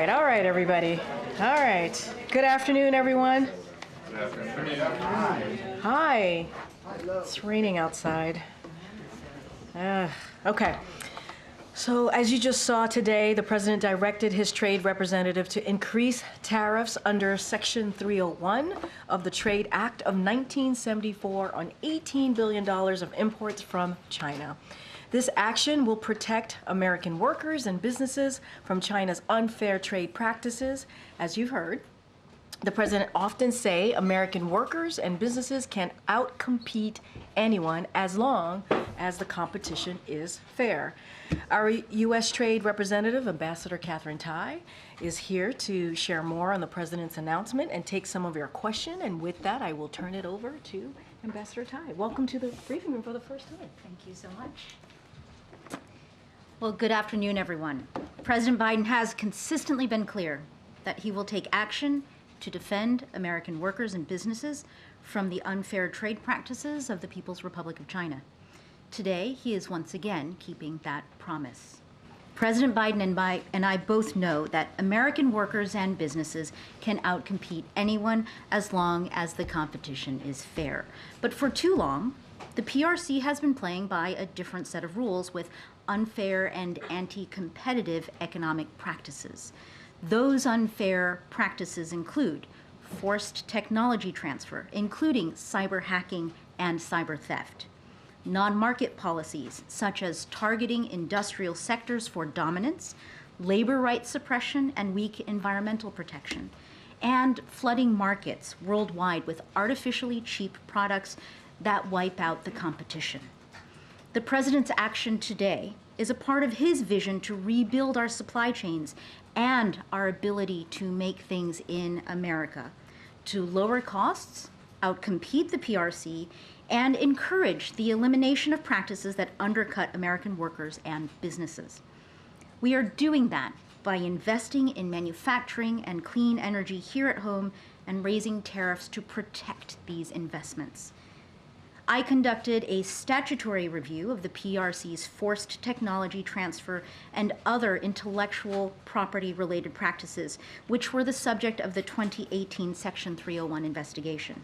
right, everybody. All right. Good afternoon, everyone. Good afternoon. Hi. It's raining outside. Okay. So as you just saw today, the president directed his trade representative to increase tariffs under Section 301 of the Trade Act of 1974 on $18 billion of imports from China. This action will protect American workers and businesses from China's unfair trade practices. As you've heard, the president often say American workers and businesses can outcompete anyone as long as the competition is fair. Our U.S. Trade Representative, Ambassador Karine Tai, is here to share more on the president's announcement and take some of your questions. And with that, I will turn it over to Ambassador Tai. Welcome to the briefing room for the first time. Thank you so much. Well, good afternoon, everyone. President Biden has consistently been clear that he will take action to defend American workers and businesses from the unfair trade practices of the People's Republic of China. Today, he is once again keeping that promise. President Biden and I both know that American workers and businesses can outcompete anyone as long as the competition is fair. But for too long, the PRC has been playing by a different set of rules with unfair and anti-competitive economic practices. Those unfair practices include forced technology transfer, including cyber hacking and cyber theft, non-market policies such as targeting industrial sectors for dominance, labor rights suppression, and weak environmental protection, and flooding markets worldwide with artificially cheap products that wipe out the competition. The president's action today is a part of his vision to rebuild our supply chains and our ability to make things in America, to lower costs, outcompete the PRC, and encourage the elimination of practices that undercut American workers and businesses. We are doing that by investing in manufacturing and clean energy here at home and raising tariffs to protect these investments. I conducted a statutory review of the PRC's forced technology transfer and other intellectual property-related practices, which were the subject of the 2018 Section 301 investigation.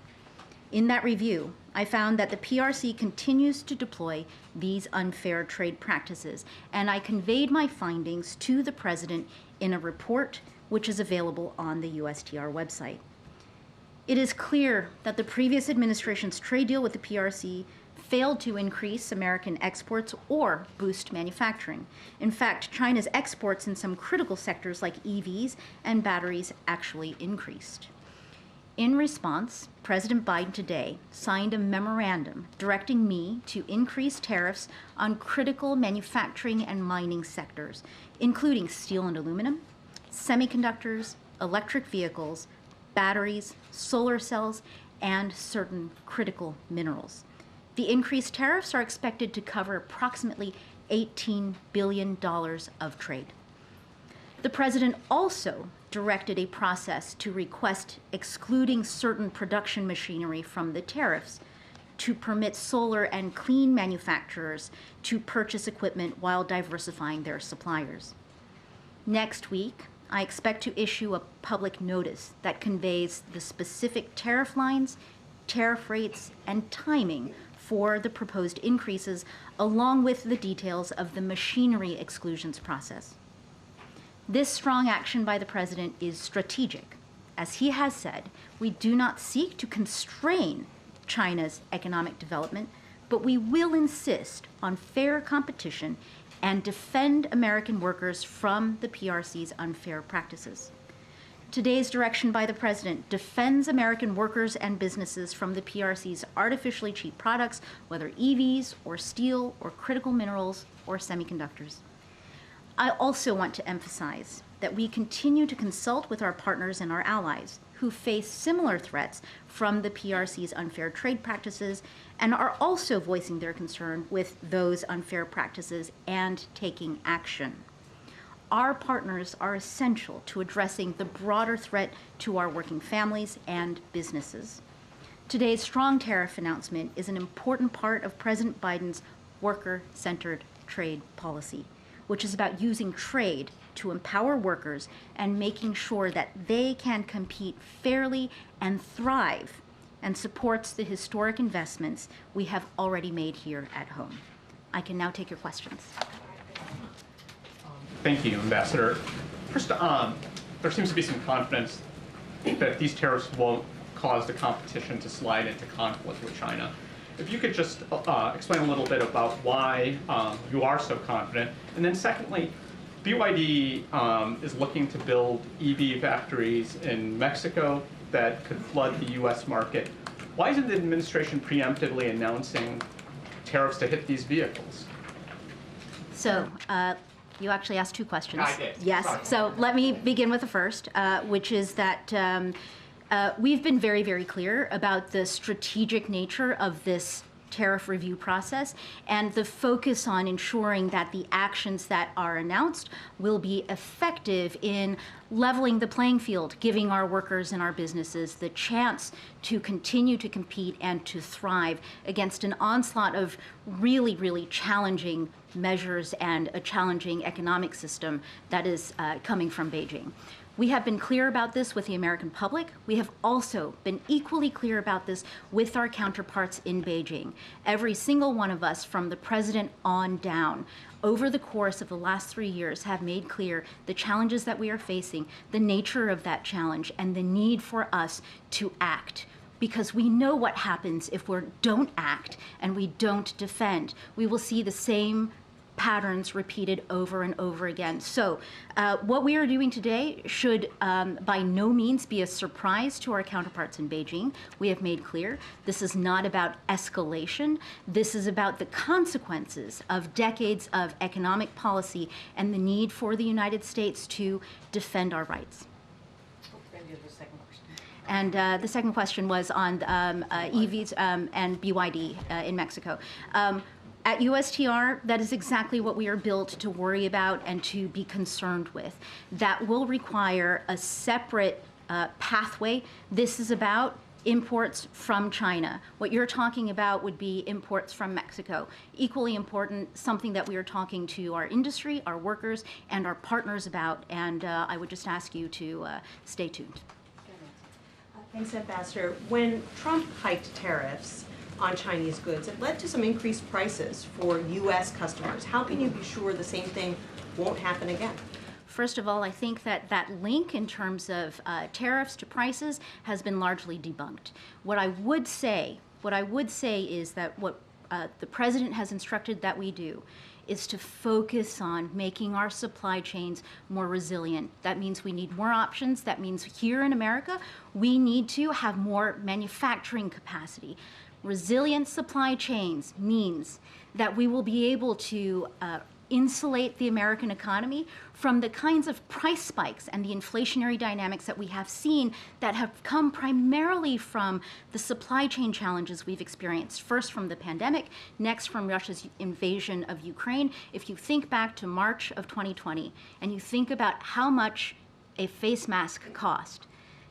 In that review, I found that the PRC continues to deploy these unfair trade practices, and I conveyed my findings to the president in a report which is available on the USTR website. It is clear that the previous administration's trade deal with the PRC failed to increase American exports or boost manufacturing. In fact, China's exports in some critical sectors like EVs and batteries actually increased. In response, President Biden today signed a memorandum directing me to increase tariffs on critical manufacturing and mining sectors, including steel and aluminum, semiconductors, electric vehicles, batteries, solar cells, and certain critical minerals. The increased tariffs are expected to cover approximately $18 billion of trade. The president also directed a process to request excluding certain production machinery from the tariffs to permit solar and clean manufacturers to purchase equipment while diversifying their suppliers. Next week, I expect to issue a public notice that conveys the specific tariff lines, tariff rates, and timing for the proposed increases, along with the details of the machinery exclusions process. This strong action by the president is strategic. As he has said, we do not seek to constrain China's economic development, but we will insist on fair competition and defend American workers from the PRC's unfair practices. Today's direction by the president defends American workers and businesses from the PRC's artificially cheap products, whether EVs or steel or critical minerals or semiconductors. I also want to emphasize that we continue to consult with our partners and our allies who face similar threats from the PRC's unfair trade practices and are also voicing their concern with those unfair practices and taking action. Our partners are essential to addressing the broader threat to our working families and businesses. Today's strong tariff announcement is an important part of President Biden's worker-centered trade policy, which is about using trade to empower workers and making sure that they can compete fairly and thrive, and supports the historic investments we have already made here at home. I can now take your questions. Thank you, Ambassador. First, there seems to be some confidence that these tariffs won't cause the competition to slide into conflict with China. If you could just explain a little bit about why you are so confident. And then secondly, BYD is looking to build EV factories in Mexico that could flood the US market. Why isn't the administration preemptively announcing tariffs to hit these vehicles? So, you actually asked two questions. I did. Yes. Sorry. So let me begin with the first, which is that we've been very, very clear about the strategic nature of this tariff review process and the focus on ensuring that the actions that are announced will be effective in leveling the playing field, giving our workers and our businesses the chance to continue to compete and to thrive against an onslaught of really, really challenging measures and a challenging economic system that is coming from Beijing. We have been clear about this with the American public. We have also been equally clear about this with our counterparts in Beijing. Every single one of us, from the president on down, over the course of the last 3 years have made clear the challenges that we are facing, the nature of that challenge, and the need for us to act. Because we know what happens if we don't act and we don't defend. We will see the same patterns repeated over and over again. So what we are doing today should by no means be a surprise to our counterparts in Beijing. We have made clear this is not about escalation. This is about the consequences of decades of economic policy and the need for the United States to defend our rights. And the second question was on EVs and BYD in Mexico. At USTR, that is exactly what we are built to worry about and to be concerned with. That will require a separate pathway. This is about imports from China. What you're talking about would be imports from Mexico. Equally important, something that we are talking to our industry, our workers, and our partners about, and I would just ask you to stay tuned. Thanks, Ambassador. When Trump hiked tariffs on Chinese goods, it led to some increased prices for U.S. customers. How can you be sure the same thing won't happen again? First of all, I think that that link in terms of tariffs to prices has been largely debunked. What I would say is that what the president has instructed that we do is to focus on making our supply chains more resilient. That means we need more options. That means here in America, we need to have more manufacturing capacity. Resilient supply chains means that we will be able to insulate the American economy from the kinds of price spikes and the inflationary dynamics that we have seen that have come primarily from the supply chain challenges we've experienced, first from the pandemic, next from Russia's invasion of Ukraine. If you think back to March of 2020 and you think about how much a face mask cost,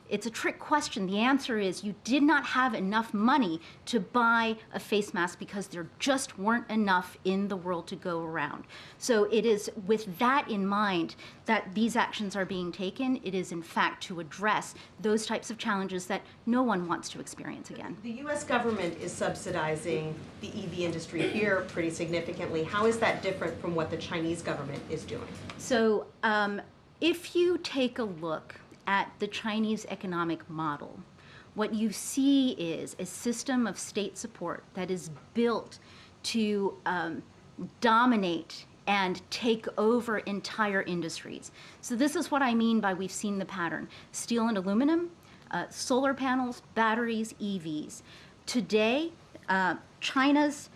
it's a trick question. The answer is you did not have enough money to buy a face mask because there just weren't enough in the world to go around. So it is with that in mind that these actions are being taken. It is in fact to address those types of challenges that no one wants to experience again. The U.S. government is subsidizing the EV industry here pretty significantly. How is that different from what the Chinese government is doing? So if you take a look at the Chinese economic model, what you see is a system of state support that is built to dominate and take over entire industries. So this is what I mean by we've seen the pattern. Steel and aluminum, solar panels, batteries, EVs. Today, China's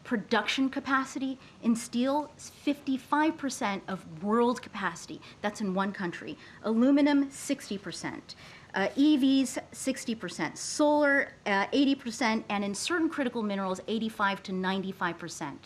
production capacity in steel is 55% of world capacity. That's in one country. Aluminum, 60%. EVs, 60%. Solar, 80%. And in certain critical minerals, 85 to 95%.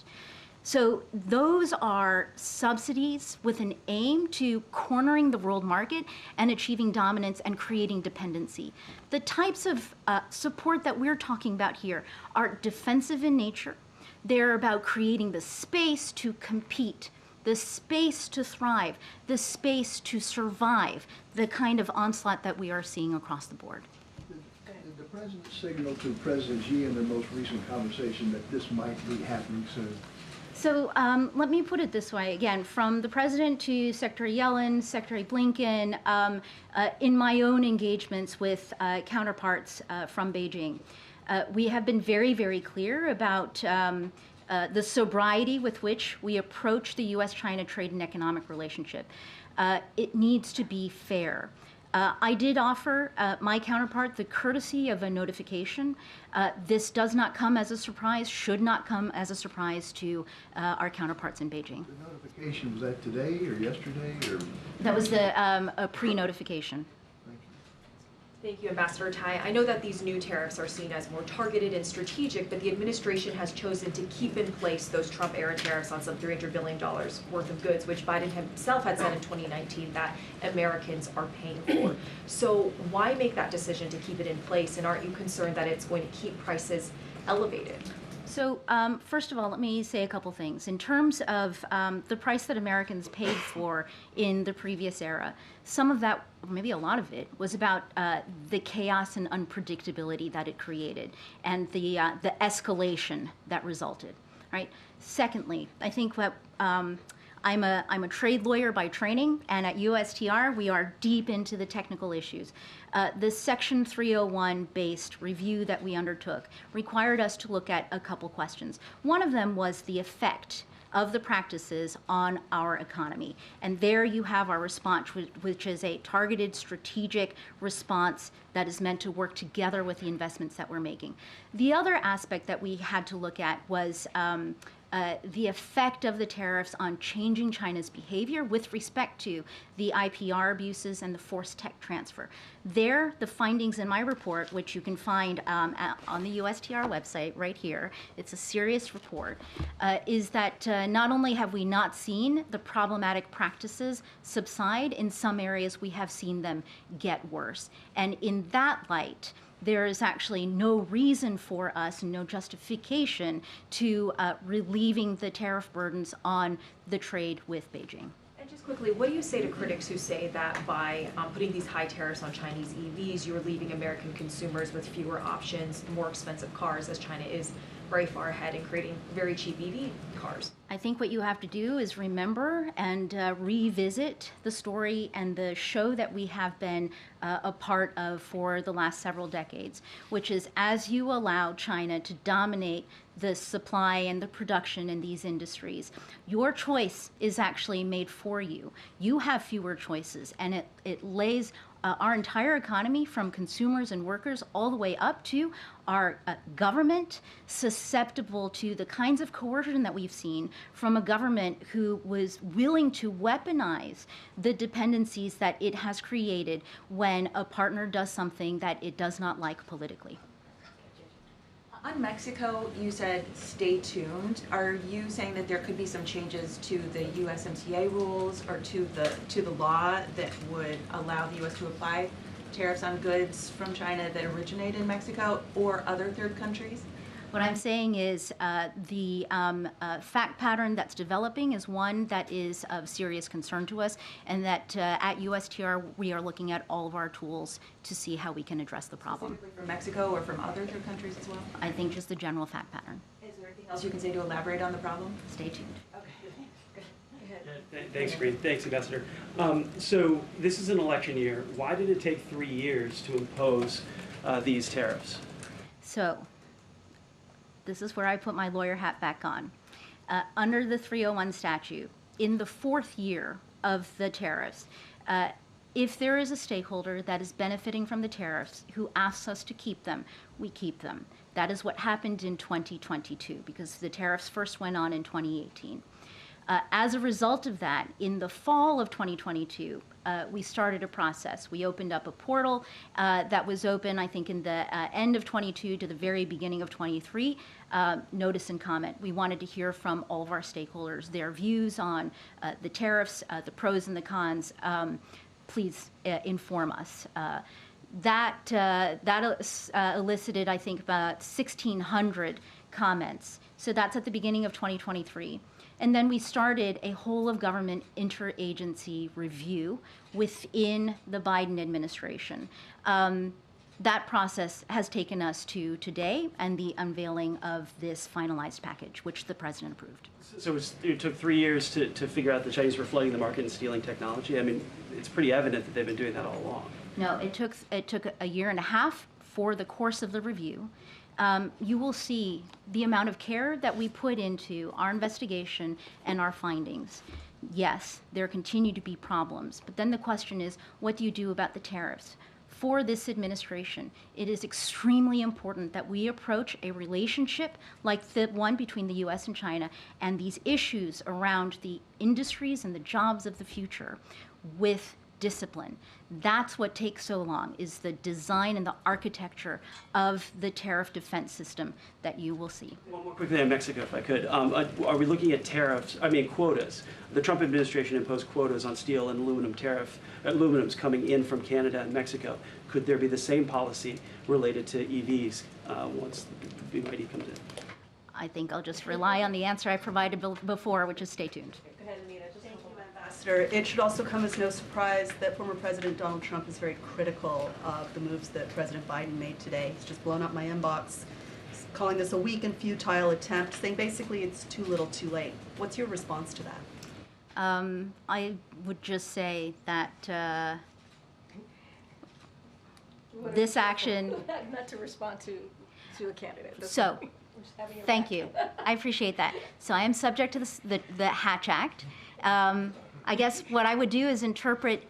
So those are subsidies with an aim to cornering the world market and achieving dominance and creating dependency. The types of support that we're talking about here are defensive in nature. They're about creating the space to compete the space to thrive, the space to survive the kind of onslaught that we are seeing across the board. Did the President signal to President Xi in their most recent conversation that this might be happening soon? So let me put it this way, again, from the President to Secretary Yellen, Secretary Blinken, in my own engagements with counterparts from Beijing, we have been very, very clear about the sobriety with which we approach the U.S.-China trade and economic relationship. It needs to be fair. I did offer my counterpart the courtesy of a notification. This does not come as a surprise, should not come as a surprise to our counterparts in Beijing. The notification, was that today or yesterday or? That was a pre-notification. Thank you. Thank you, Ambassador Tai. I know that these new tariffs are seen as more targeted and strategic, but the administration has chosen to keep in place those Trump-era tariffs on some $300 billion worth of goods, which Biden himself had said in 2019 that Americans are paying for. So why make that decision to keep it in place, and aren't you concerned that it's going to keep prices elevated? So first of all, let me say a couple things. In terms of the price that Americans paid for in the previous era, some of that, or maybe a lot of it, was about the chaos and unpredictability that it created and the escalation that resulted, right? Secondly, I think that I'm a trade lawyer by training, and at USTR, we are deep into the technical issues. The Section 301 based review that we undertook required us to look at a couple questions. One of them was the effect of the practices on our economy. And there you have our response, which is a targeted strategic response that is meant to work together with the investments that we're making. The other aspect that we had to look at was the effect of the tariffs on changing China's behavior with respect to the IPR abuses and the forced tech transfer. There, the findings in my report, which you can find on the USTR website right here, it's a serious report, is that not only have we not seen the problematic practices subside, in some areas we have seen them get worse. And in that light, there is actually no reason for us, no justification to relieving the tariff burdens on the trade with Beijing. And just quickly, what do you say to critics who say that by putting these high tariffs on Chinese EVs, you're leaving American consumers with fewer options, more expensive cars, as China is very far ahead in creating very cheap EV cars? I think what you have to do is remember and revisit the story and the show that we have been a part of for the last several decades, which is as you allow China to dominate the supply and the production in these industries, your choice is actually made for you. You have fewer choices, and it lays our entire economy, from consumers and workers all the way up to our government, susceptible to the kinds of coercion that we've seen from a government who was willing to weaponize the dependencies that it has created when a partner does something that it does not like politically. On Mexico, you said stay tuned. Are you saying that there could be some changes to the USMCA rules or to the law that would allow the U.S. to apply tariffs on goods from China that originate in Mexico or other third countries? What I'm saying is the fact pattern that's developing is one that is of serious concern to us, and that at USTR we are looking at all of our tools to see how we can address the problem. Specifically from Mexico or from other third countries as well? I think just the general fact pattern. Is there anything else you can say to elaborate on the problem? Stay tuned. Thanks, Karine. Thanks, Ambassador. So this is an election year. Why did it take 3 years to impose these tariffs? So this is where I put my lawyer hat back on. Under the 301 statute, in the fourth year of the tariffs, if there is a stakeholder that is benefiting from the tariffs who asks us to keep them, we keep them. That is what happened in 2022, because the tariffs first went on in 2018. As a result of that, in the fall of 2022, we started a process. We opened up a portal that was open, I think, in the end of 22 to the very beginning of 23, notice and comment. We wanted to hear from all of our stakeholders, their views on the tariffs, the pros and the cons. Please inform us. That elicited, I think, about 1,600 comments. So that's at the beginning of 2023. And then we started a whole of government interagency review within the Biden administration. That process has taken us to today and the unveiling of this finalized package, which the president approved. So it took 3 years to figure out the Chinese were flooding the market and stealing technology. I mean, it's pretty evident that they've been doing that all along. No, it took a year and a half for the course of the review. You will see the amount of care that we put into our investigation and our findings. Yes, there continue to be problems, but then the question is, what do you do about the tariffs? For this administration, it is extremely important that we approach a relationship like the one between the U.S. and China and these issues around the industries and the jobs of the future with discipline. That's what takes so long, is the design and the architecture of the tariff defense system that you will see. One more quickly on Mexico, if I could. Are we looking at quotas? The Trump administration imposed quotas on steel and aluminums coming in from Canada and Mexico. Could there be the same policy related to EVs once the BYD comes in? I think I'll just rely on the answer I provided before, which is stay tuned. Go ahead, Anita. Ambassador, it should also come as no surprise that former President Donald Trump is very critical of the moves that President Biden made today. He's just blown up my inbox, calling this a weak and futile attempt, saying basically it's too little too late. What's your response to that? I would just say that this action... Not to respond to a candidate. So, thank you. I appreciate that. So I am subject to the Hatch Act. I guess what I would do is interpret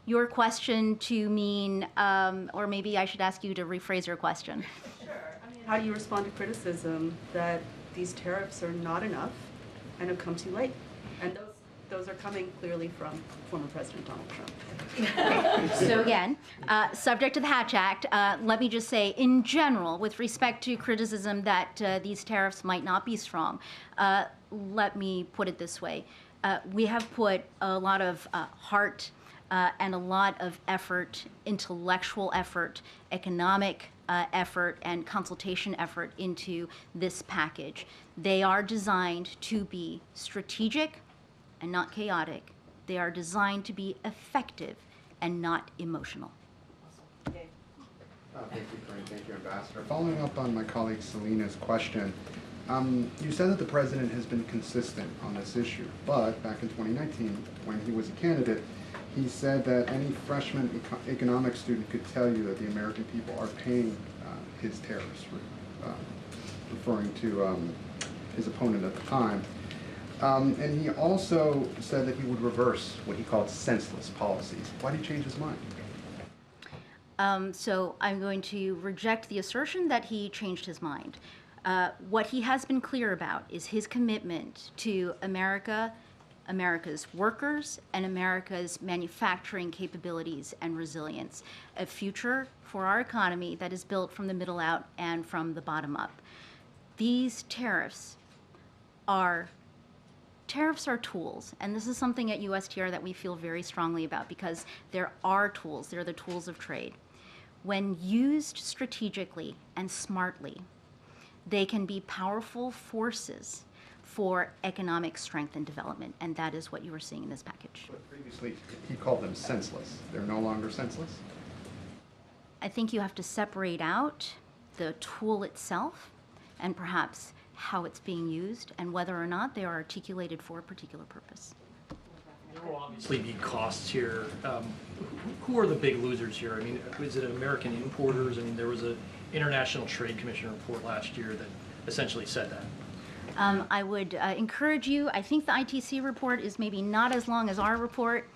your question to mean, or maybe I should ask you to rephrase your question. Sure. I mean, how do you respond to criticism that these tariffs are not enough and have come too late? And those are coming clearly from former President Donald Trump. So again, subject to the Hatch Act, let me just say, in general, with respect to criticism that these tariffs might not be strong, let me put it this way. We have put a lot of heart and a lot of effort, intellectual effort, economic effort, and consultation effort into this package. They are designed to be strategic and not chaotic. They are designed to be effective and not emotional. Thank you, Karine. Thank you, Ambassador. Following up on my colleague Selena's question, you said that the president has been consistent on this issue, but back in 2019, when he was a candidate, he said that any freshman economics student could tell you that the American people are paying his tariffs, referring to his opponent at the time. And he also said that he would reverse what he called senseless policies. Why did he change his mind? So I'm going to reject the assertion that he changed his mind. What he has been clear about is his commitment to America, America's workers, and America's manufacturing capabilities and resilience, a future for our economy that is built from the middle out and from the bottom up. These tariffs are tools, and this is something at USTR that we feel very strongly about because there are tools. They're the tools of trade. When used strategically and smartly, they can be powerful forces for economic strength and development, and that is what you are seeing in this package. But previously, he called them senseless. They're no longer senseless? I think you have to separate out the tool itself and perhaps how it's being used and whether or not they are articulated for a particular purpose. There will obviously be costs here. Who are the big losers here? I mean, is it American importers? I mean, there was an International Trade Commission report last year that essentially said that. I would encourage you, I think the ITC report is maybe not as long as our report.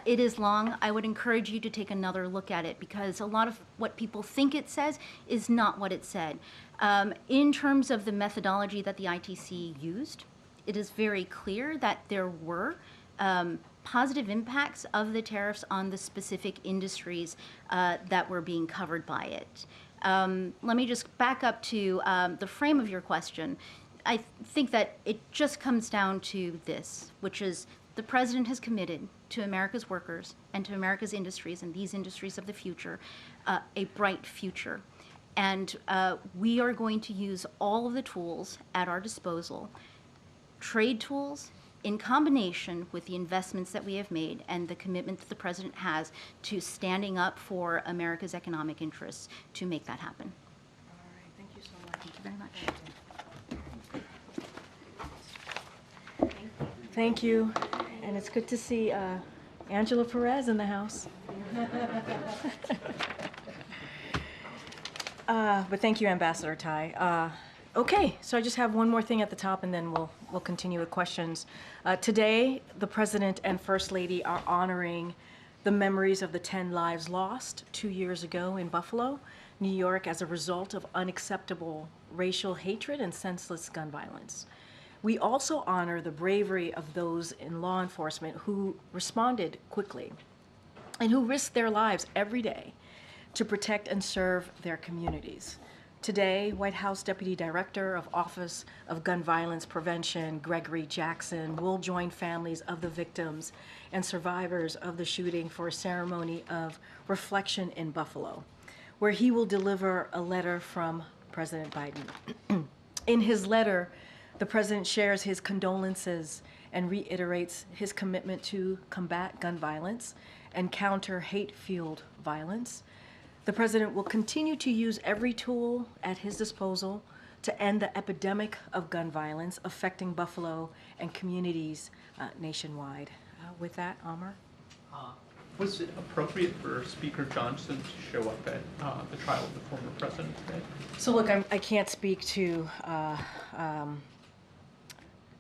It is long. I would encourage you to take another look at it because a lot of what people think it says is not what it said. In terms of the methodology that the ITC used, it is very clear that there were positive impacts of the tariffs on the specific industries that were being covered by it. Let me just back up to the frame of your question. I think that it just comes down to this, which is the president has committed to America's workers and to America's industries and these industries of the future, a bright future. And we are going to use all of the tools at our disposal trade tools in combination with the investments that we have made and the commitment that the president has to standing up for America's economic interests to make that happen. All right, thank you so much. Thank you very much. Thank you, and it's good to see Angela Perez in the house. But thank you, Ambassador Tai. Okay, so I just have one more thing at the top, and then we'll continue with questions. Today, the President and First Lady are honoring the memories of the 10 lives lost 2 years ago in Buffalo, New York, as a result of unacceptable racial hatred and senseless gun violence. We also honor the bravery of those in law enforcement who responded quickly and who risk their lives every day to protect and serve their communities. Today, White House Deputy Director of Office of Gun Violence Prevention, Gregory Jackson, will join families of the victims and survivors of the shooting for a ceremony of reflection in Buffalo, where he will deliver a letter from President Biden. In his letter, the President shares his condolences and reiterates his commitment to combat gun violence and counter hate-fueled violence. The President will continue to use every tool at his disposal to end the epidemic of gun violence affecting Buffalo and communities nationwide. With that, Amr? Was it appropriate for Speaker Johnson to show up at the trial of the former president today? So look, I can't speak to,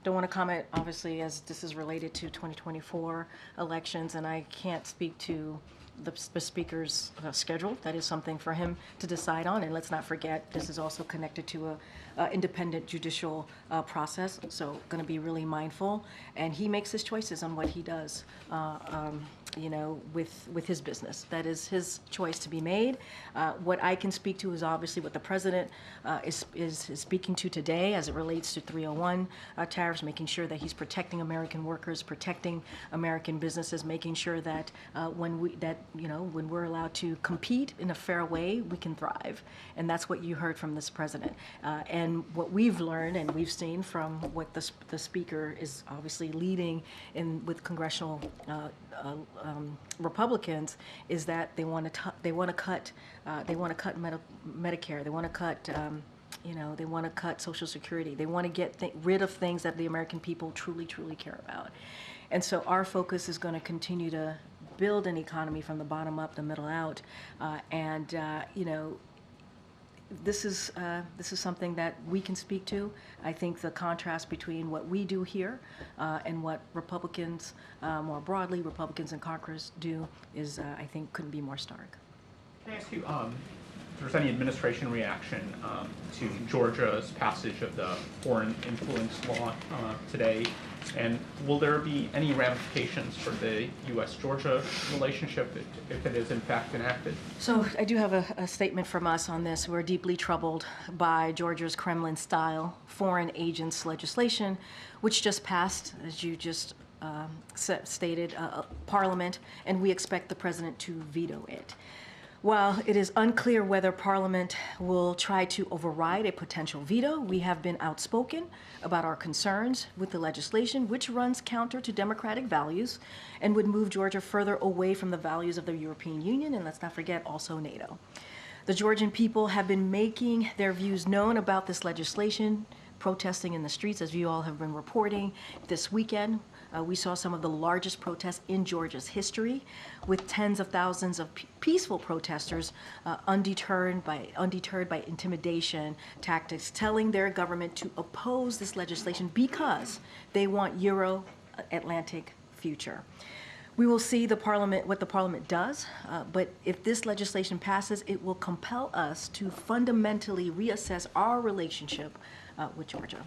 don't want to comment, obviously, as this is related to 2024 elections, and I can't speak to the speaker's schedule. That is something for him to decide on, and let's not forget, this is also connected to a independent judicial process, so going to be really mindful, and he makes his choices on what he does, you know, with his business. That is his choice to be made. What I can speak to is obviously what the president is speaking to today as it relates to 301 tariffs, making sure that he's protecting American workers, protecting American businesses, making sure that when we're allowed to compete in a fair way, we can thrive. And that's what you heard from this president. And what we've learned and we've seen from what the speaker is obviously leading in with congressional Republicans is that they want to cut Medicare, they want to cut they want to cut Social Security, they want to get rid of things that the American people truly care about. And so our focus is going to continue to build an economy from the bottom up, the middle out, this is something that we can speak to. I think the contrast between what we do here and what Republicans, more broadly, Republicans in Congress do is, I think, couldn't be more stark. Can I ask you if there's any administration reaction to Georgia's passage of the foreign influence law today? And will there be any ramifications for the U.S.-Georgia relationship if it is in fact enacted? So I do have a statement from us on this. We're deeply troubled by Georgia's Kremlin-style foreign agents legislation, which just passed, as you just stated, Parliament, and we expect the president to veto it. While it is unclear whether Parliament will try to override a potential veto, we have been outspoken about our concerns with the legislation, which runs counter to democratic values and would move Georgia further away from the values of the European Union, and let's not forget also NATO. The Georgian people have been making their views known about this legislation, protesting in the streets, as you all have been reporting. This weekend, we saw some of the largest protests in Georgia's history, with tens of thousands of peaceful protesters undeterred by intimidation tactics, telling their government to oppose this legislation because they want Euro-Atlantic future. We will see what the Parliament does, but if this legislation passes, it will compel us to fundamentally reassess our relationship with Georgia.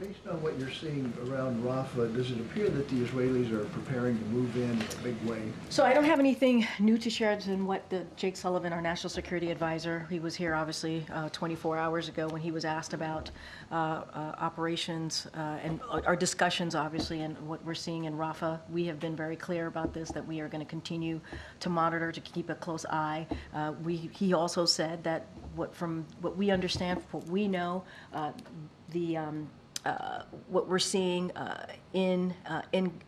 Based on what you're seeing around Rafah, does it appear that the Israelis are preparing to move in a big way? So I don't have anything new to share than what Jake Sullivan, our national security advisor, he was here obviously 24 hours ago when he was asked about operations and our discussions obviously and what we're seeing in Rafah. We have been very clear about this, that we are going to continue to monitor, to keep a close eye. He also said that from what we understand, what we know, what we're seeing in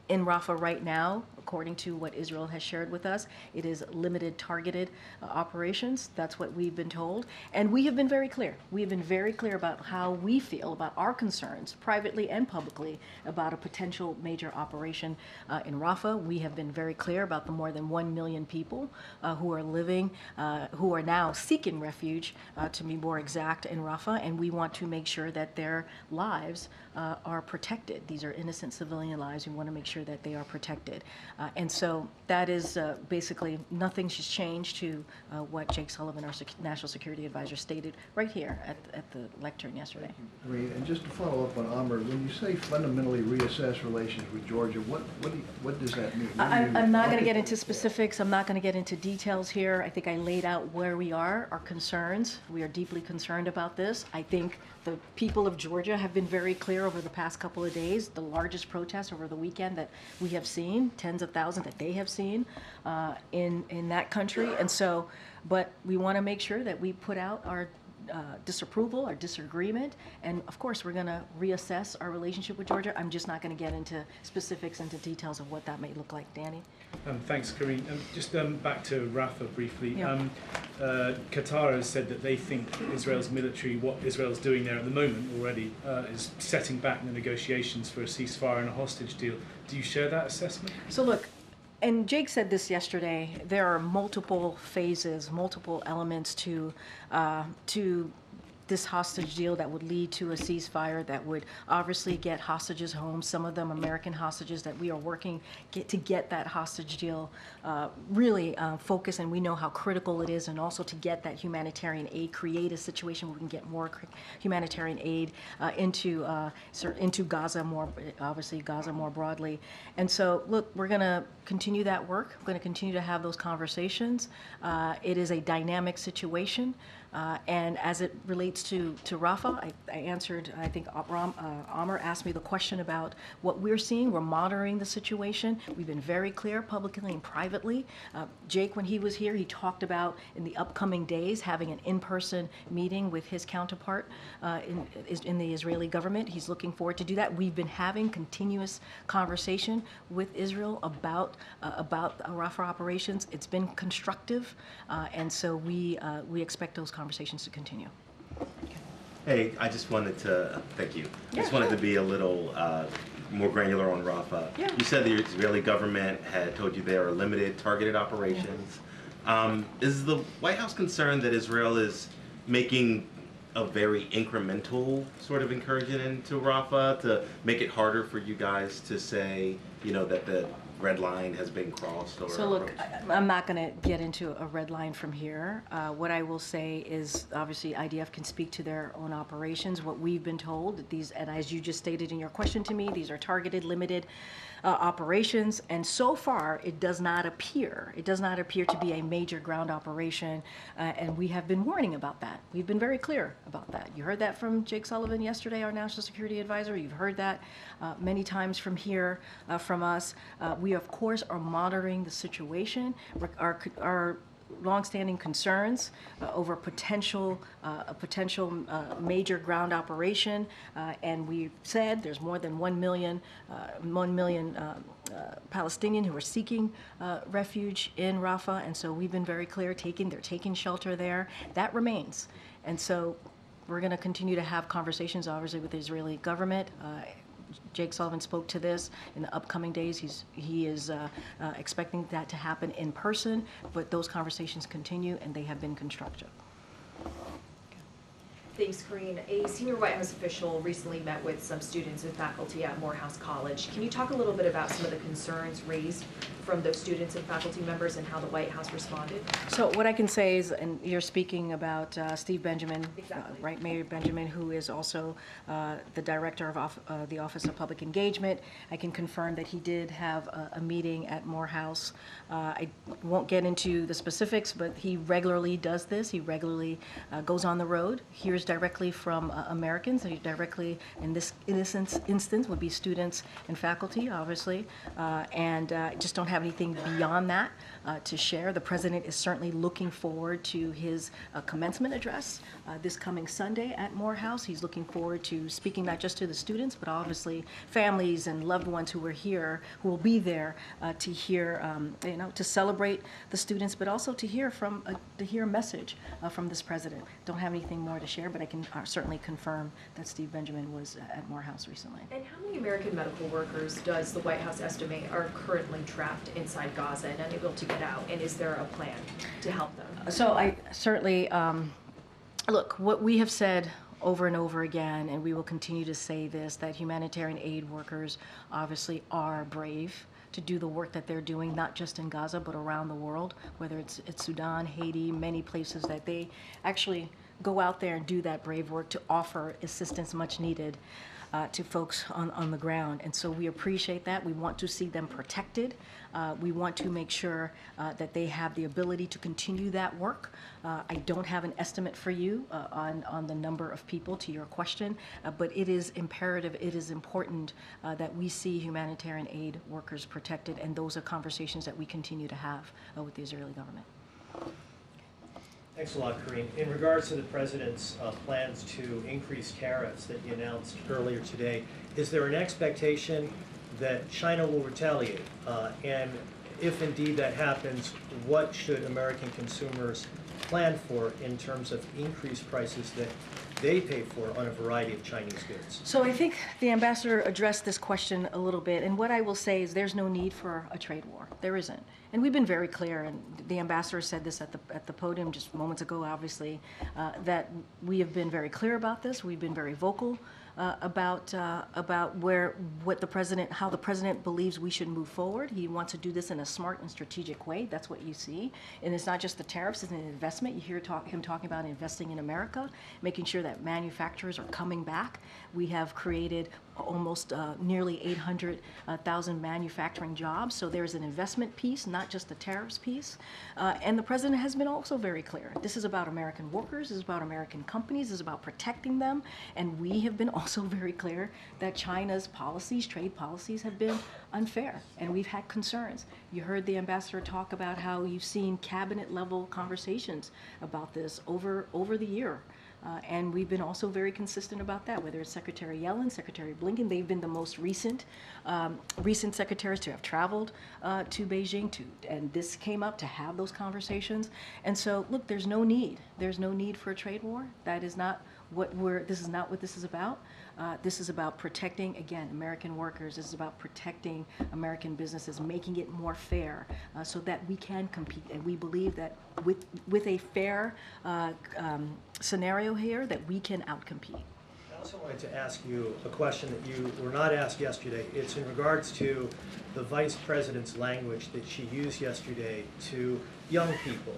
Rafah right now, according to what Israel has shared with us, it is limited, targeted operations. That's what we've been told. And we have been very clear. We have been very clear about how we feel about our concerns, privately and publicly, about a potential major operation in Rafah. We have been very clear about the more than 1 million people who are living, who are now seeking refuge, to be more exact, in Rafah. And we want to make sure that their lives are protected. These are innocent civilian lives. We want to make sure that they are protected. And so that is basically nothing's changed to what Jake Sullivan, our National Security Advisor, stated right here at the lectern yesterday. Karine, and just to follow up on Amr, when you say fundamentally reassess relations with Georgia, what does that mean? I'm not going to get into specifics. I'm not going to get into details here. I think I laid out where we are, our concerns. We are deeply concerned about this. I think the people of Georgia have been very clear over the past couple of days. The largest protest over the weekend that we have seen, tens of thousands that they have seen in that country. And so, but we want to make sure that we put out our disapproval, our disagreement, and of course we're going to reassess our relationship with Georgia. I'm just not going to get into specifics, into details of what that may look like. Danny? Thanks, Karine. Just back to Rafah briefly. Yeah. Qatar has said that they think Israel's military, what Israel's doing there at the moment already, is setting back the negotiations for a ceasefire and a hostage deal. Do you share that assessment? So look, and Jake said this yesterday, there are multiple phases, multiple elements to this hostage deal that would lead to a ceasefire, that would obviously get hostages home, some of them American hostages that we are working to get that hostage deal really focused, and we know how critical it is, and also to get that humanitarian aid, create a situation where we can get more humanitarian aid into Gaza, more obviously Gaza more broadly. And so look, we're going to continue that work. We're going to continue to have those conversations. It is a dynamic situation. And as it relates to Rafah, I answered, I think Amr asked me the question about what we're seeing. We're monitoring the situation. We've been very clear publicly and privately. Jake, when he was here, he talked about in the upcoming days having an in-person meeting with his counterpart in the Israeli government. He's looking forward to do that. We've been having continuous conversation with Israel about Rafah operations. It's been constructive, and so we expect those conversations to continue. Hey, I just wanted to, thank you. Yeah, Just wanted sure. to be a little more granular on Rafah. Yeah. You said the Israeli government had told you there are limited targeted operations. Is the White House concerned that Israel is making a very incremental sort of incursion into Rafah to make it harder for you guys to say, you know, that the red line has been crossed? Or So look, I'm not going to get into a red line from here. What I will say is, obviously, IDF can speak to their own operations. What we've been told, that these, and as you just stated in your question to me, these are targeted, limited operations, and so far it does not appear to be a major ground operation, and we have been warning about that. We've been very clear about that. You heard that from Jake Sullivan yesterday, our National Security Advisor. You've heard that many times from here, from us. We of course are monitoring the situation. Our longstanding concerns over a potential major ground operation, and we've said there's more than 1 million Palestinians who are seeking refuge in Rafah, and so we've been very clear. They're taking shelter there. That remains, and so we're going to continue to have conversations, obviously, with the Israeli government. Jake Sullivan spoke to this in the upcoming days. He is expecting that to happen in person, but those conversations continue, and they have been constructive. Thanks, Karine. A senior White House official recently met with some students and faculty at Morehouse College. Can you talk a little bit about some of the concerns raised from those students and faculty members and how the White House responded? So what I can say is, and you're speaking about Steve Benjamin, Exactly. right, Mayor Benjamin, who is also the director of the Office of Public Engagement. I can confirm that he did have a meeting at Morehouse. I won't get into the specifics, but he regularly does this. He regularly goes on the road, hears directly from Americans, directly in this instance would be students and faculty, obviously, and just don't have anything beyond that to share. The president is certainly looking forward to his commencement address this coming Sunday at Morehouse. He's looking forward to speaking not just to the students, but obviously families and loved ones who are here, who will be there to hear, to celebrate the students, but also to hear a message from this president. Don't have anything more to share, but I can certainly confirm that Steve Benjamin was at Morehouse recently. And how many American medical workers does the White House estimate are currently trapped inside Gaza and unable to get out? And is there a plan to help them? So I certainly, look, what we have said over and over again, and we will continue to say this, that humanitarian aid workers obviously are brave to do the work that they're doing, not just in Gaza, but around the world, whether it's Sudan, Haiti, many places that they actually go out there and do that brave work to offer assistance much needed to folks on the ground. And so we appreciate that. We want to see them protected. We want to make sure that they have the ability to continue that work. I don't have an estimate for you on the number of people, to your question, but it is imperative, it is important that we see humanitarian aid workers protected, and those are conversations that we continue to have with the Israeli government. Thanks a lot, Karine. In regards to the president's plans to increase tariffs that he announced earlier today, is there an expectation that China will retaliate? And if indeed that happens, what should American consumers plan for in terms of increased prices that they pay for on a variety of Chinese goods? So I think the ambassador addressed this question a little bit, and what I will say is there's no need for a trade war. There isn't. And we've been very clear, and the ambassador said this at the podium just moments ago, obviously, that we have been very clear about this. We've been very vocal about how the president believes we should move forward. He wants to do this in a smart and strategic way. That's what you see. And it's not just the tariffs, it's an investment. You hear him talking about investing in America, making sure that manufacturers are coming back. We have created almost nearly 800,000 manufacturing jobs. So there's an investment piece, not just the tariffs piece. And the president has been also very clear. This is about American workers, this is about American companies, this is about protecting them. And we have been also very clear that China's policies, trade policies, have been unfair. And we've had concerns. You heard the ambassador talk about how you've seen cabinet level conversations about this over the year. And we've been also very consistent about that, whether it's Secretary Yellen, Secretary Blinken. They've been the most recent secretaries to have traveled to Beijing, and this came up to have those conversations. And so, look, there's no need. There's no need for a trade war. That is not what this is not what this is about. This is about protecting, again, American workers. This is about protecting American businesses, making it more fair so that we can compete. And we believe that with a fair scenario here, that we can outcompete. I also wanted to ask you a question that you were not asked yesterday. It's in regards to the vice president's language that she used yesterday to young people.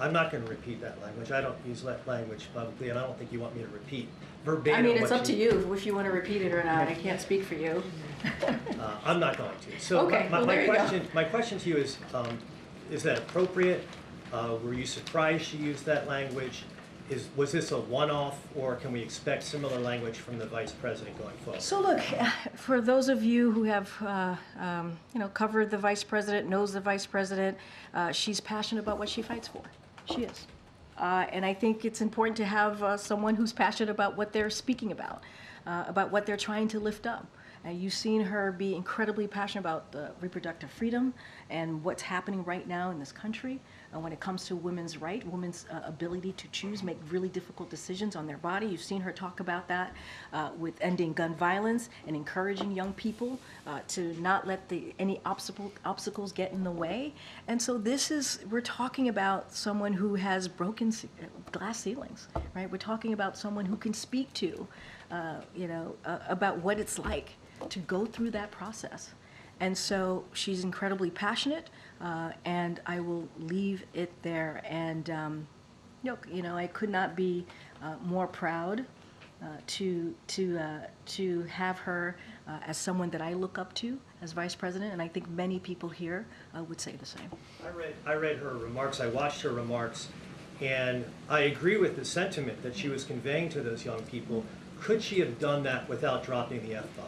I'm not going to repeat that language. I don't use that language publicly, and I don't think you want me to repeat verbatim. I mean, it's up to you if you want to repeat it or not. I can't speak for you. I'm not going to. So okay, my question to you is that appropriate? Were you surprised she used that language? Was this a one-off, or can we expect similar language from the vice president going forward? So look, for those of you who have covered the vice president, knows the vice president, she's passionate about what she fights for. She is. And I think it's important to have someone who's passionate about what they're speaking about what they're trying to lift up. You've seen her be incredibly passionate about the reproductive freedom and what's happening right now in this country when it comes to women's right, women's ability to choose, make really difficult decisions on their body. You've seen her talk about that with ending gun violence and encouraging young people to not let any obstacles get in the way. And so we're talking about someone who has broken glass ceilings, right? We're talking about someone who can speak to, about what it's like to go through that process. And so she's incredibly passionate, and I will leave it there. And I could not be more proud to have her as someone that I look up to as vice president, and I think many people here would say the same. I read her remarks. I watched her remarks, And I agree with the sentiment that she was conveying to those young people. Could she have done that without dropping the F-bomb?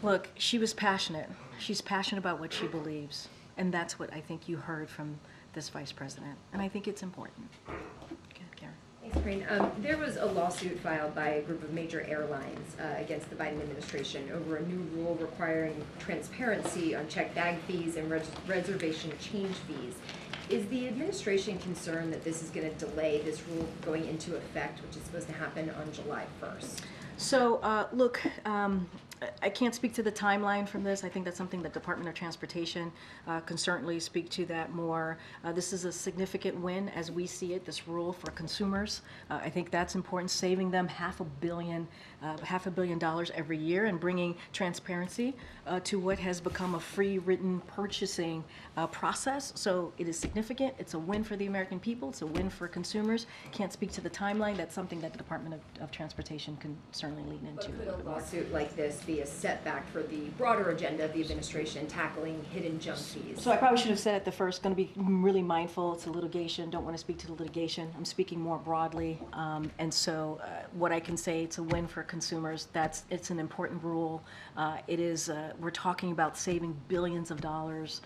Look, she was passionate. She's passionate about what she believes. And that's what I think you heard from this vice president. And I think it's important. Okay, Karen. Thanks, Karine. There was a lawsuit filed by a group of major airlines against the Biden administration over a new rule requiring transparency on checked bag fees and reservation change fees. Is the administration concerned that this is going to delay this rule going into effect, which is supposed to happen on July 1st? So, look, I can't speak to the timeline from this. I think that's something that Department of Transportation can certainly speak to that more. This is a significant win as we see it, this rule for consumers. I think that's important, saving them $500 million every year and bringing transparency to what has become a free written purchasing process. So it is significant. It's a win for the American people. It's a win for consumers. Can't speak to the timeline. That's something that the Department of Transportation can certainly lean into. But could a lawsuit like this be a setback for the broader agenda of the administration tackling hidden junk fees? So I probably should have said at the first, going to be really mindful. It's a litigation. Don't want to speak to the litigation. I'm speaking more broadly. And so what I can say, it's a win for consumers. It's an important rule. It is, we're talking about saving billions of dollars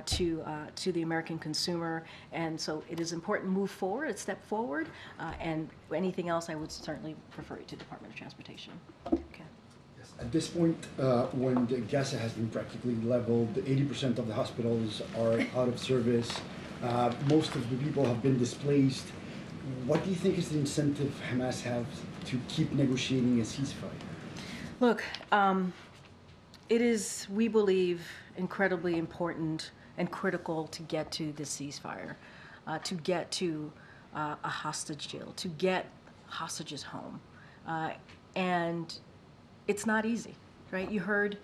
to the American consumer. And so it is important to move forward, a step forward. And anything else, I would certainly refer you to Department of Transportation. Okay. At this point, when Gaza has been practically leveled, 80% of the hospitals are out of service, most of the people have been displaced. What do you think is the incentive Hamas has to keep negotiating a ceasefire? Look, it is, we believe, incredibly important and critical to get to the ceasefire, to get to a hostage deal, to get hostages home. And it's not easy, right? You heard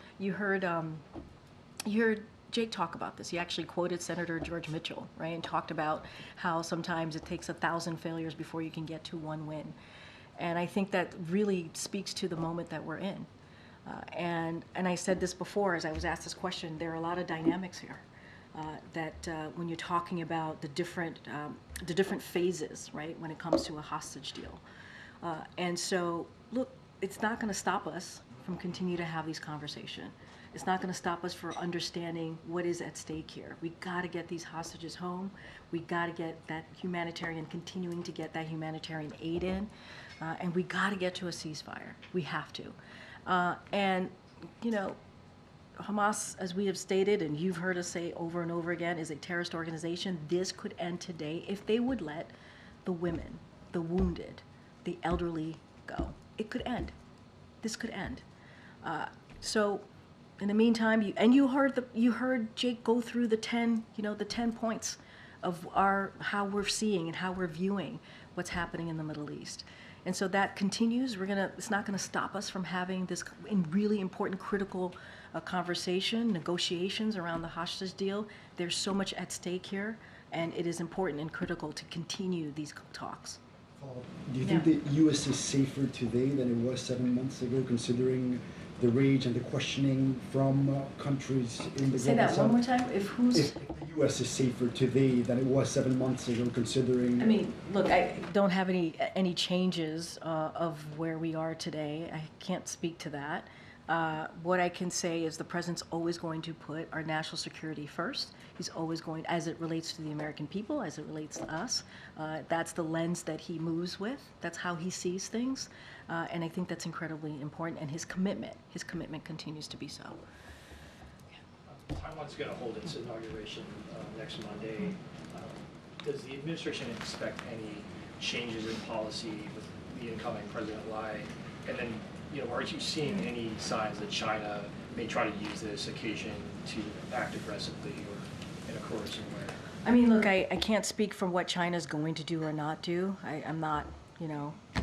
Jake talk about this. He actually quoted Senator George Mitchell, right, and talked about how sometimes it takes 1,000 failures before you can get to one win. And I think that really speaks to the moment that we're in. And I said this before as I was asked this question, there are a lot of dynamics here that when you're talking about the different phases, right, when it comes to a hostage deal. And so, look, it's not going to stop us from continue to have these conversations. It's not going to stop us from understanding what is at stake here. We got to get these hostages home. We got to get that humanitarian, continuing to get that humanitarian aid in, and we got to get to a ceasefire. We have to. And you know, Hamas, as we have stated, and you've heard us say over and over again, is a terrorist organization. This could end today if they would let the women, the wounded, the elderly go. It could end. This could end. So, in the meantime, you heard Jake go through the 10 points of how we're seeing and how we're viewing what's happening in the Middle East. And so that continues. It's not going to stop us from having this really important, critical conversation, negotiations around the hostage deal. There's so much at stake here, and it is important and critical to continue these talks. Do you think the U.S. is safer today than it was 7 months ago, considering the rage and the questioning from countries in the global south? Say that one more time. If the U.S. is safer today than it was 7 months ago, considering... I mean, look, I don't have any changes of where we are today. I can't speak to that. What I can say is the president's always going to put our national security first. He's always going, as it relates to the American people, as it relates to us. That's the lens that he moves with. That's how he sees things. And I think that's incredibly important. And his commitment continues to be so. Taiwan's going to hold its inauguration next Monday. Does the administration expect any changes in policy with the incoming President Lai? And then, are you seeing any signs that China may try to use this occasion to act aggressively or in a coercive way? I mean, look, I can't speak for what China's going to do or not do. I'm not,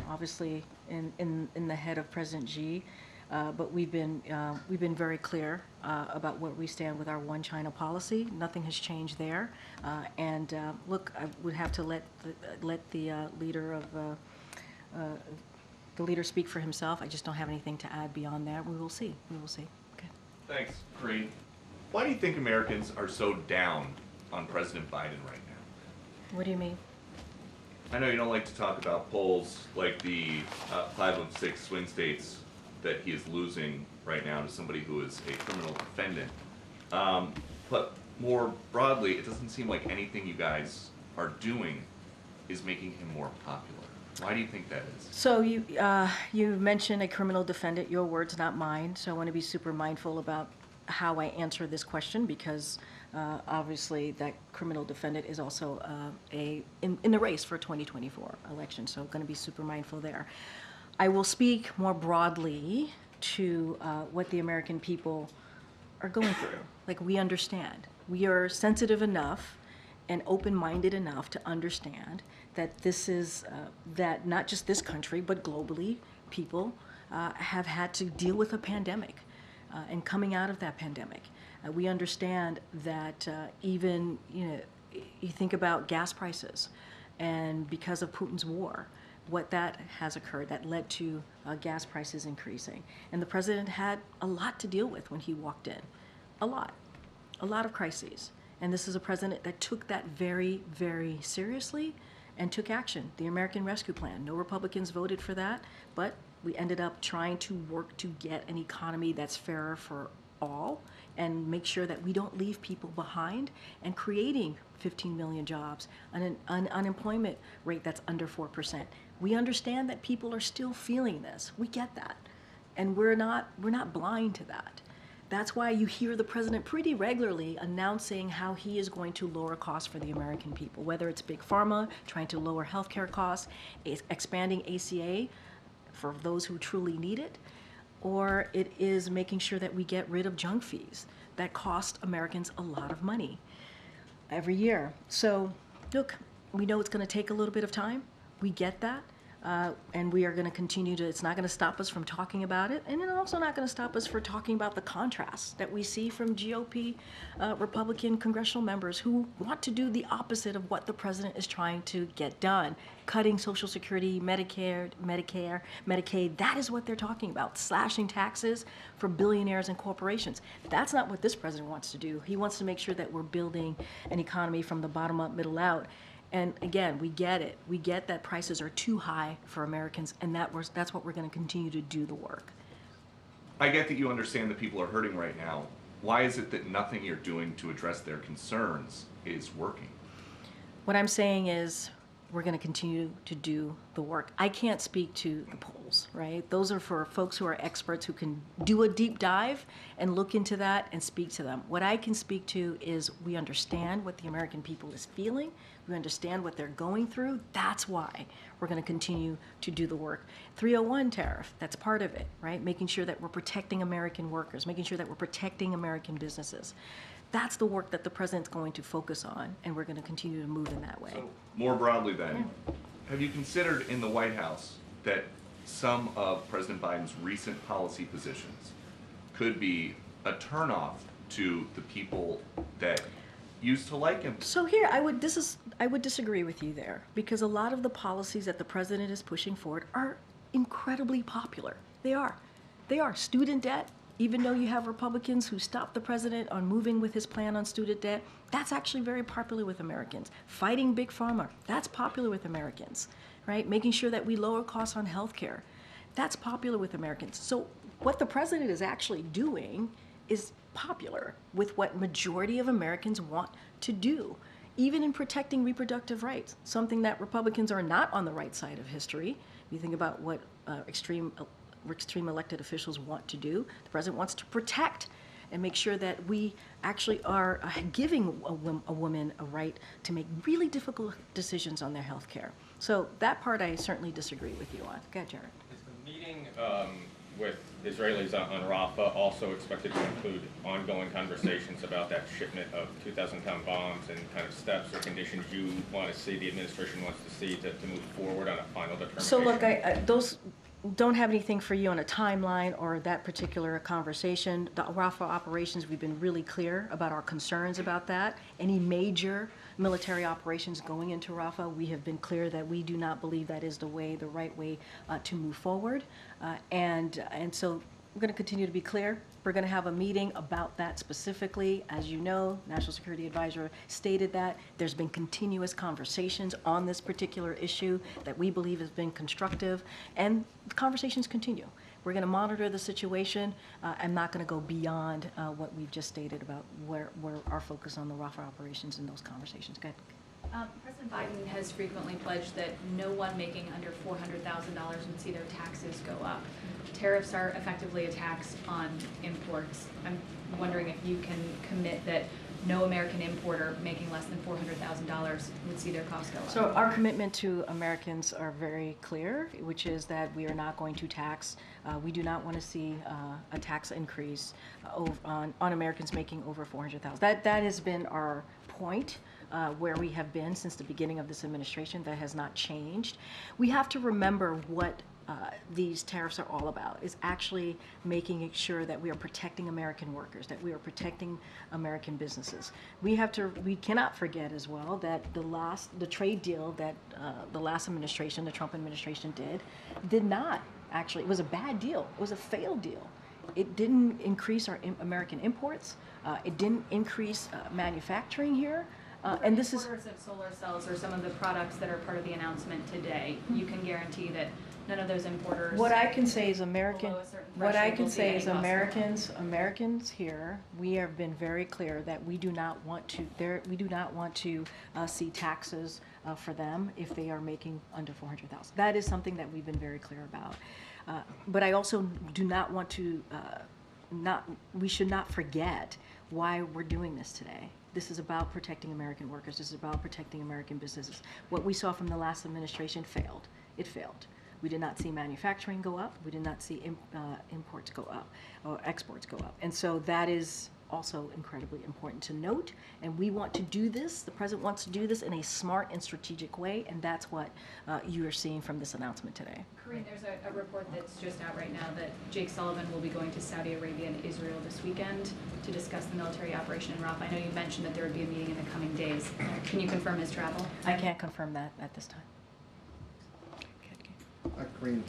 obviously in the head of President Xi, but we've been very clear about where we stand with our one China policy. Nothing has changed there. And look, I would have to let the leader of the leader speak for himself. I just don't have anything to add beyond that. We will see. We will see. Okay. Thanks, Karine. Why do you think Americans are so down on President Biden right now? What do you mean? I know you don't like to talk about polls like the 5 of 6 swing states that he is losing right now to somebody who is a criminal defendant. But more broadly, it doesn't seem like anything you guys are doing is making him more popular. Why do you think that is? So you mentioned a criminal defendant, your words, not mine. So I want to be super mindful about how I answer this question because obviously that criminal defendant is also in the race for 2024 election. So I'm going to be super mindful there. I will speak more broadly to what the American people are going through. Like, we understand. We are sensitive enough and open-minded enough to understand that this is, that not just this country, but globally, people have had to deal with a pandemic and coming out of that pandemic. We understand that even, you think about gas prices and because of Putin's war, what that has occurred that led to gas prices increasing. And the president had a lot to deal with when he walked in. A lot of crises. And this is a president that took that very, very seriously and took action. The American Rescue Plan, no Republicans voted for that, but we ended up trying to work to get an economy that's fairer for all and make sure that we don't leave people behind and creating 15 million jobs, an unemployment rate that's under 4%. We understand that people are still feeling this. We get that. And we're not blind to that. That's why you hear the president pretty regularly announcing how he is going to lower costs for the American people, whether it's big pharma, trying to lower healthcare costs, expanding ACA for those who truly need it, or it is making sure that we get rid of junk fees that cost Americans a lot of money every year. So, look, we know it's going to take a little bit of time. We get that. And we are going to continue to, it's not going to stop us from talking about it, and it's also not going to stop us from talking about the contrasts that we see from GOP Republican congressional members who want to do the opposite of what the president is trying to get done. Cutting Social Security, Medicare, Medicaid, that is what they're talking about. Slashing taxes for billionaires and corporations. That's not what this president wants to do. He wants to make sure that we're building an economy from the bottom up, middle out. And again, we get it. We get that prices are too high for Americans, and that's what we're going to continue to do the work. I get that you understand that people are hurting right now. Why is it that nothing you're doing to address their concerns is working? What I'm saying is we're going to continue to do the work. I can't speak to the polls, right? Those are for folks who are experts who can do a deep dive and look into that and speak to them. What I can speak to is we understand what the American people is feeling. We understand what they're going through. That's why we're going to continue to do the work. 301 tariff, that's part of it, right? Making sure that we're protecting American workers, making sure that we're protecting American businesses. That's the work that the president's going to focus on, and we're going to continue to move in that way. So, more broadly then, have you considered in the White House that some of President Biden's recent policy positions could be a turnoff to the people that used to like him? So here, I would disagree with you there, because a lot of the policies that the president is pushing forward are incredibly popular. They are. Student debt. Even though you have Republicans who stopped the president on moving with his plan on student debt, that's actually very popular with Americans. Fighting big pharma, that's popular with Americans, right? Making sure that we lower costs on healthcare, that's popular with Americans. So what the president is actually doing is popular with what majority of Americans want to do, even in protecting reproductive rights, something that Republicans are not on the right side of history. You think about what extreme elected officials want to do. The president wants to protect and make sure that we actually are giving a woman a right to make really difficult decisions on their health care. So that part I certainly disagree with you on. Go ahead, Jared. Is the meeting with Israelis on Rafah also expected to include ongoing conversations about that shipment of 2,000-pound bombs and kind of steps or conditions you want to see, the administration wants to see to move forward on a final determination? So look, those don't have anything for you on a timeline or that particular conversation. The Rafah operations, we've been really clear about our concerns about that. Any major military operations going into Rafah, we have been clear that we do not believe that is the right way to move forward. And so we're going to continue to be clear. We're going to have a meeting about that specifically. As you know, National Security Advisor stated that there's been continuous conversations on this particular issue that we believe has been constructive, and the conversations continue. We're going to monitor the situation. I'm not going to go beyond what we've just stated about where our focus on the Rafah operations and those conversations. Go ahead. President Biden has frequently pledged that no one making under $400,000 would see their taxes go up. Tariffs are effectively a tax on imports. I'm wondering if you can commit that no American importer making less than $400,000 would see their costs go up. So our commitment to Americans are very clear, which is that we are not going to tax. We do not want to see a tax increase on Americans making over $400,000. That has been our point. Where we have been since the beginning of this administration. That has not changed. We have to remember what these tariffs are all about, is actually making sure that we are protecting American workers, that we are protecting American businesses. We cannot forget as well that the trade deal that the last administration, the Trump administration did not actually, it was a bad deal. It was a failed deal. It didn't increase our American imports. It didn't increase manufacturing here. And this is importers of solar cells or some of the products that are part of the announcement today. You can guarantee that none of those importers. What I can say is Americans here, we have been very clear that we do not want to see taxes for them if they are making under $400,000. That is something that we've been very clear about. But I also do not want to we should not forget why we're doing this today. This is about protecting American workers. This is about protecting American businesses. What we saw from the last administration failed. It failed. We did not see manufacturing go up. We did not see imports go up, or exports go up. And so that is also incredibly important to note. And we want to do this, the president wants to do this in a smart and strategic way, and that's what you are seeing from this announcement today. Karine, there's a report that's just out right now that Jake Sullivan will be going to Saudi Arabia and Israel this weekend to discuss the military operation in Rafah. I know you mentioned that there would be a meeting in the coming days. Can you confirm his travel? I can't confirm that at this time. Karine,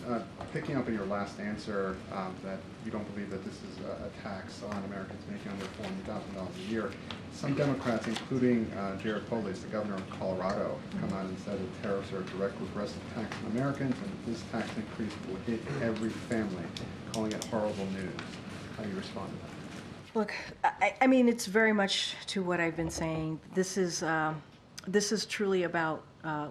picking up on your last answer, that you don't believe that this is a tax on Americans making under $400,000 a year, some Democrats, including Jared Polis, the governor of Colorado, come out and said that tariffs are a direct regressive tax on Americans, and that this tax increase will hit every family, calling it horrible news. How do you respond to that? Look, I mean, it's very much to what I've been saying. This is truly about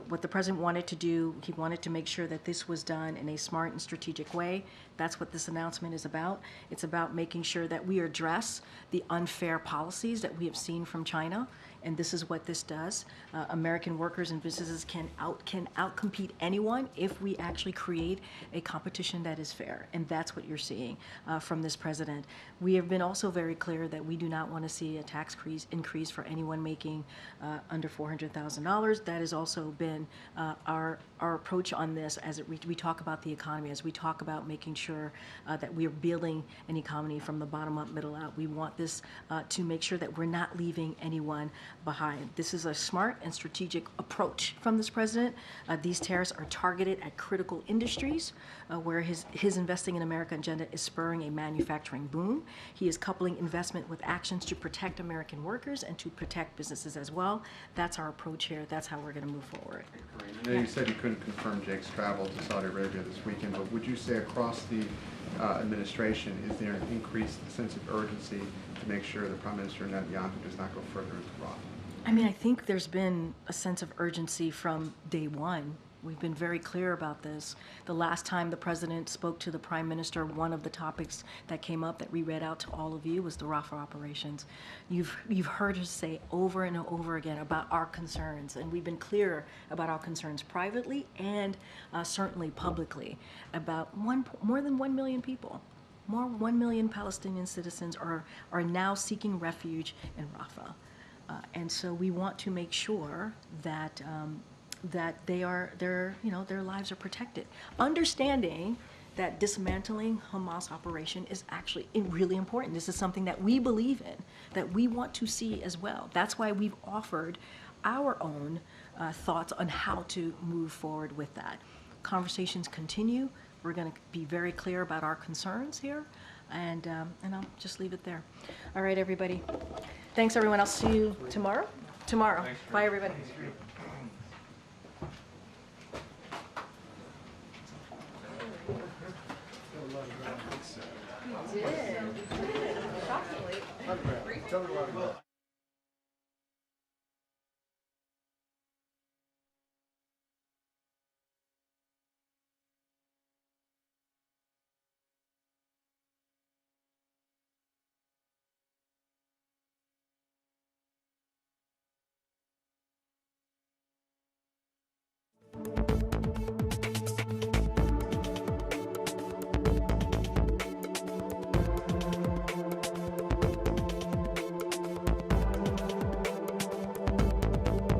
what the president wanted to do. He wanted to make sure that this was done in a smart and strategic way. That's what this announcement is about. It's about making sure that we address the unfair policies that we have seen from China, and this is what this does. American workers and businesses can outcompete anyone if we actually create a competition that is fair, and that's what you're seeing from this president. We have been also very clear that we do not want to see a tax increase for anyone making under $400,000. That has also been our approach on this as we talk about the economy, as we talk about making sure that we are building an economy from the bottom up, middle out. We want this to make sure that we're not leaving anyone behind. This is a smart and strategic approach from this president. These tariffs are targeted at critical industries where his Investing in America agenda is spurring a manufacturing boom. He is coupling investment with actions to protect American workers and to protect businesses as well. That's our approach here. That's how we're going to move forward. I know you said you couldn't confirm Jake's travel to Saudi Arabia this weekend, but would you say across the administration, is there an increased sense of urgency to make sure that Prime Minister Netanyahu does not go further into Rafah? I mean, I think there's been a sense of urgency from day one. We've been very clear about this. The last time the president spoke to the prime minister, one of the topics that came up that we read out to all of you was the Rafah operations. You've heard us say over and over again about our concerns, and we've been clear about our concerns privately and certainly publicly about more than 1 million people. 1 million Palestinian citizens are now seeking refuge in Rafah. And so we want to make sure that their lives are protected. Understanding that dismantling Hamas operation is actually really important. This is something that we believe in, that we want to see as well. That's why we've offered our own thoughts on how to move forward with that. Conversations continue. We're going to be very clear about our concerns here. And I'll just leave it there. All right, everybody. Thanks, everyone. I'll see you tomorrow. Tomorrow. Bye, everybody. Shockingly.